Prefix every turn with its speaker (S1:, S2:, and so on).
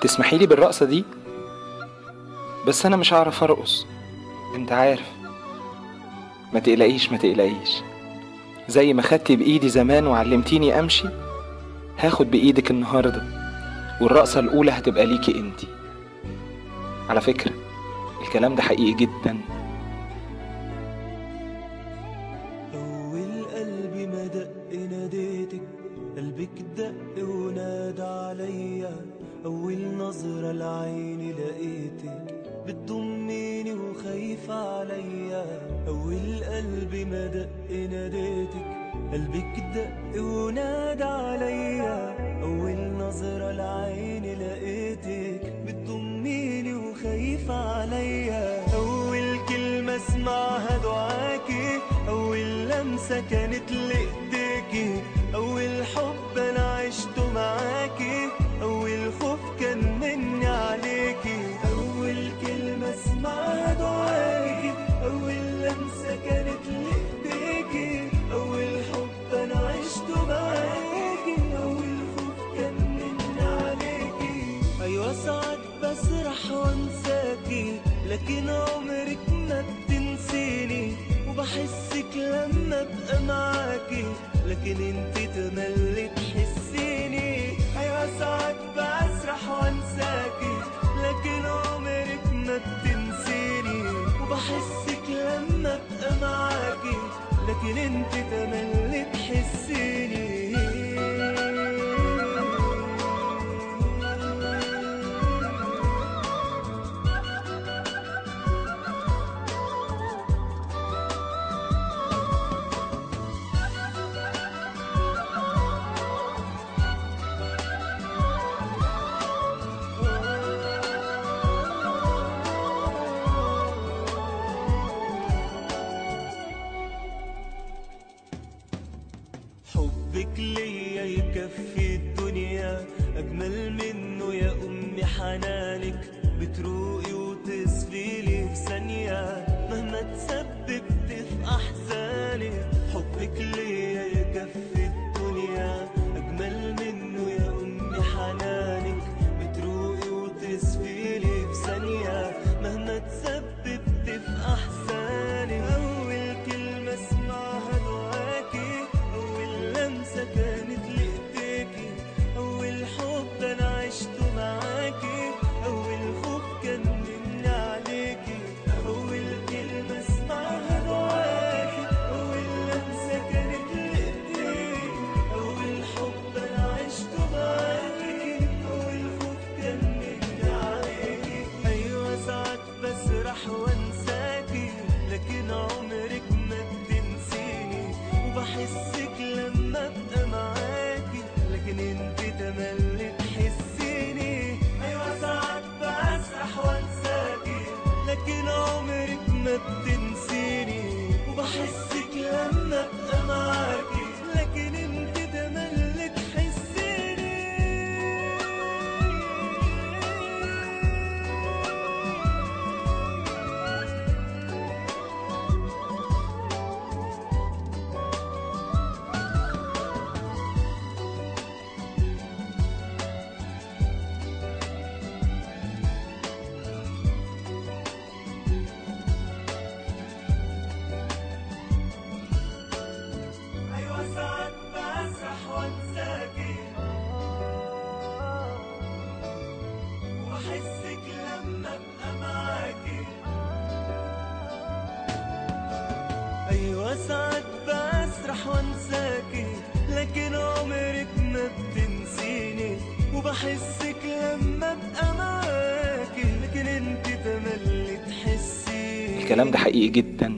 S1: تسمحي لي بالرقصة دي؟ بس أنا مش هعرف أرقص، أنت عارف. ما تقلقيش ما تقلقيش، زي ما خدتي بإيدي زمان وعلمتيني أمشي، هاخد بإيدك النهاردة، والرقصة الأولى هتبقى ليكي أنتي. على فكرة الكلام ده حقيقي جدا.
S2: أول قلبي ما دق ناديتك، قلبك دق ونادى عليا. أول نظرة لعيني لقيتك بتضميني وخايفة عليا. أول قلبي ما دق ناديتك، قلبك دق ونادى عليا. أول نظرة لعيني لقيتك بتضميني وخايفة عليا. أول كلمة اسمعها دعاكي، أول لمسة كانت لإيديكي. أول حب أنا عشته معاكي، أول خوف كان مني عليكي. أول كلمة اسمعها دعاكي، أول لمسة كانت لإيديكي. أول حب أنا عشته معاكي، أول خوف كان مني عليكي. أيوة ساعات بسرح وانساكي، لكن عمرك ما بتنسيني. وبحسك لما ابقى معاكي، لكن انتي تملي تحسيني. ايوه ساعات بسرح وانساكي، لكن عمرك ما بتنسيني. وبحسك لما ابقى معاكي، لكن انتي تملي تحسيني. حبك ليا يكفي الدنيا، أجمل منه يا أمي حنانك. بتروقي وتصفيلي في ثانية، مهما تسببت في أحزاني. حبك ليا يكفي الدنيا، أجمل منه يا أمي حنانك. بتروقي وتصفيلي في ثانية، مهما تسببت في أحزاني. أول كلمة اسمعها دعاكي، لمسة كانت لإيديكي. أول حب أنا عشته معاكي، أول خوف كان مني عليكي. أول كلمة اسمعها دعاكي، أول لمسة كانت لإيديكي. أول حب أنا عشته معاكي، أول خوف كان مني عليكي. أيوة ساعات بسرح وانساكي، لكن عمرك ما بتنسيني. وبحسك لما ابقى معاكي، لكن انتي تملي تحسيني. ايوه ساعات بسرح وانساكي، لكن عمرك ما بتنسيني. وبحسك لما ابقى معاكي، لكن انتي تملي تحسيني. ساعات بسرح وانساكي، واحسك لما ابقى معاكي. ايوه ساعات بسرح وانساكي، لكن عمرك ما بتنسيني. وبحسك لما ابقى معاكي، لكن انت تملي تحسيني.
S1: الكلام ده حقيقي جدا.